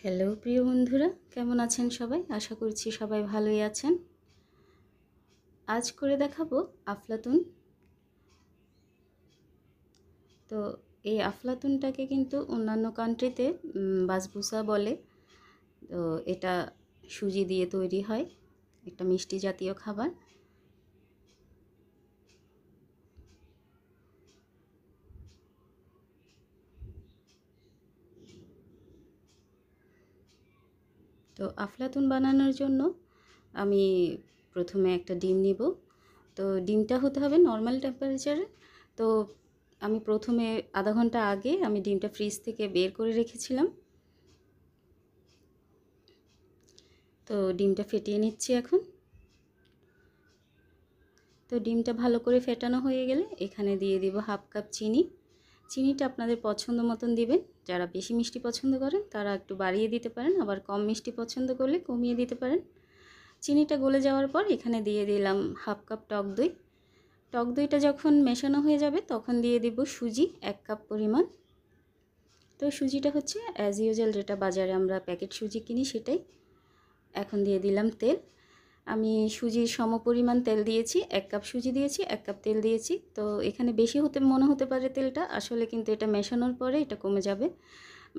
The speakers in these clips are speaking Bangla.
হ্যালো প্রিয় বন্ধুরা, কেমন আছেন সবাই? আশা করছি সবাই ভালোই আছেন। আজ করে দেখাবো আফলাতুন। তো এই আফলাতুনটাকে কিন্তু অন্যান্য কান্ট্রিতে বাসবুসা বলে। তো এটা সুজি দিয়ে তৈরি হয়, একটা মিষ্টি জাতীয় খাবার। তো আফলাতুন বানানোর জন্য আমি প্রথমে একটা ডিম নিব। তো ডিমটা হতে হবে নর্মাল টেম্পারেচারে। তো আমি প্রথমে আধা ঘন্টা আগে আমি ডিমটা ফ্রিজ থেকে বের করে রেখেছিলাম। তো ডিমটা ফেটিয়ে নিচ্ছি এখন। তো ডিমটা ভালো করে ফেটানো হয়ে গেলে এখানে দিয়ে দিব হাফ কাপ চিনি। চিনিটা আপনাদের পছন্দ মতন দিবেন। যারা বেশি মিষ্টি পছন্দ করেন তারা একটু বাড়িয়ে দিতে পারেন, আবার কম মিষ্টি পছন্দ করলে কমিয়ে দিতে পারেন। চিনিটা গলে যাওয়ার পর এখানে দিয়ে দিলাম হাফ কাপ টক দই। টক দইটা যখন মেশানো হয়ে যাবে তখন দিয়ে দিব সুজি 1 কাপ পরিমাণ। তো সুজিটা হচ্ছে অ্যাজ ইউজুয়াল যেটা বাজারে আমরা প্যাকেট সুজি কিনি সেটাই। এখন দিয়ে দিলাম তেল। আমি সুজির সমপরিমাণ তেল দিয়েছি, 1 কাপ সুজি দিয়েছি, 1 কাপ তেল দিয়েছি। তো এখানে বেশি মনে হতে পারে তেলটা, আসলে কিন্তু এটা মেশানোর পরে এটা কমে যাবে।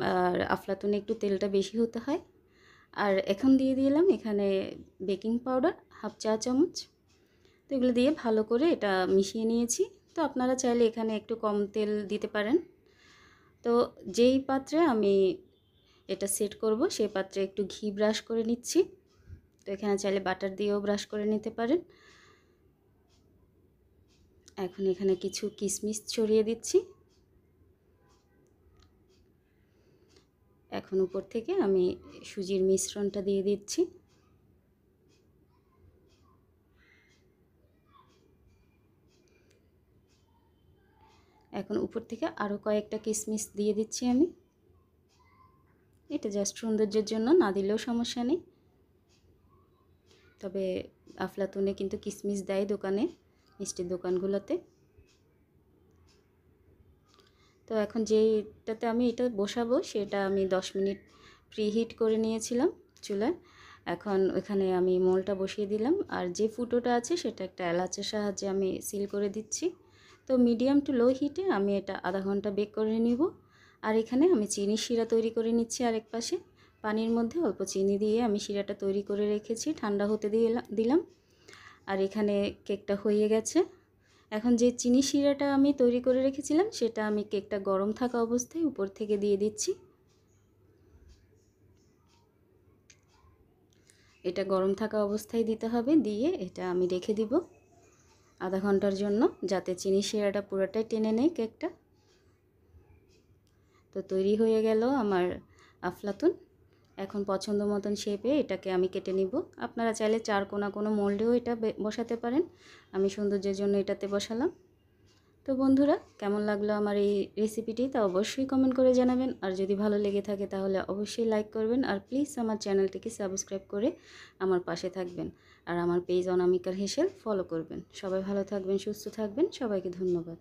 আর আফলাতুনে একটু তেলটা বেশি হতে হয়। আর এখন দিয়ে দিলাম এখানে বেকিং পাউডার হাফ চা চামচ। তো এগুলো দিয়ে ভালো করে এটা মিশিয়ে নিয়েছি। তো আপনারা চাইলে এখানে একটু কম তেল দিতে পারেন। তো যেই পাত্রে আমি এটা সেট করব সেই পাত্রে একটু ঘি ব্রাশ করে নিচ্ছি। তো এখানে চাইলে বাটার দিয়েও ব্রাশ করে নিতে পারেন। এখন এখানে কিছু কিশমিশ ছড়িয়ে দিচ্ছি। এখন উপর থেকে আমি সুজির মিশ্রণটা দিয়ে দিচ্ছি। এখন উপর থেকে আরও কয়েকটা কিশমিশ দিয়ে দিচ্ছি আমি। এটা জাস্ট সৌন্দর্যের জন্য, না দিলেও সমস্যা নেই। তবে আফলাতুনে কিন্তু কিশমিশ দেয় দোকানে, মিষ্টির দোকানগুলোতে। তো এখন যেইটাতে আমি এটা বসাবো সেটা আমি 10 মিনিট প্রিহিট করে নিয়েছিলাম চুলায়। এখন ওখানে আমি মোলটা বসিয়ে দিলাম, আর যে ফুটোটা আছে সেটা একটা এলাচের সাহায্যে আমি সিল করে দিচ্ছি। তো মিডিয়াম টু লো হিটে আমি এটা আধা ঘন্টা বেক করে নিব। আর এখানে আমি চিনির শিরা তৈরি করে নিচ্ছি আরেক পাশে। পানির মধ্যে অল্প চিনি দিয়ে আমি শিরাটা তৈরি করে রেখেছি, ঠান্ডা হতে দিলাম। আর এখানে কেকটা হয়ে গেছে। এখন যে চিনি শিরাটা আমি তৈরি করে রেখেছিলাম সেটা আমি কেকটা গরম থাকা অবস্থায় উপর থেকে দিয়ে দিচ্ছি। এটা গরম থাকা অবস্থায় দিতে হবে, দিয়ে এটা আমি রেখে দিব আধা ঘন্টার জন্য, যাতে চিনি শিরাটা পুরোটাই টেনে নেয় কেকটা। তো তৈরি হয়ে গেল আমার আফলাতুন। এখন পছন্দ মতন শেপে এটাকে আমি কেটে নিব। আপনারা চাইলে চারকোনা কোনো মোল্ডেও এটা বসাতে পারেন। আমি সৌন্দর্যের জন্য এটাতে বসালাম। তো বন্ধুরা, কেমন লাগলো আমার এই রেসিপিটি তা অবশ্যই কমেন্ট করে জানাবেন। আর যদি ভালো লেগে থাকে তাহলে অবশ্যই লাইক করবেন। আর প্লিজ আমার চ্যানেলটিকে সাবস্ক্রাইব করে আমার পাশে থাকবেন। আর আমার পেজ অনামিকার হেসেল ফলো করবেন। সবাই ভালো থাকবেন, সুস্থ থাকবেন। সবাইকে ধন্যবাদ।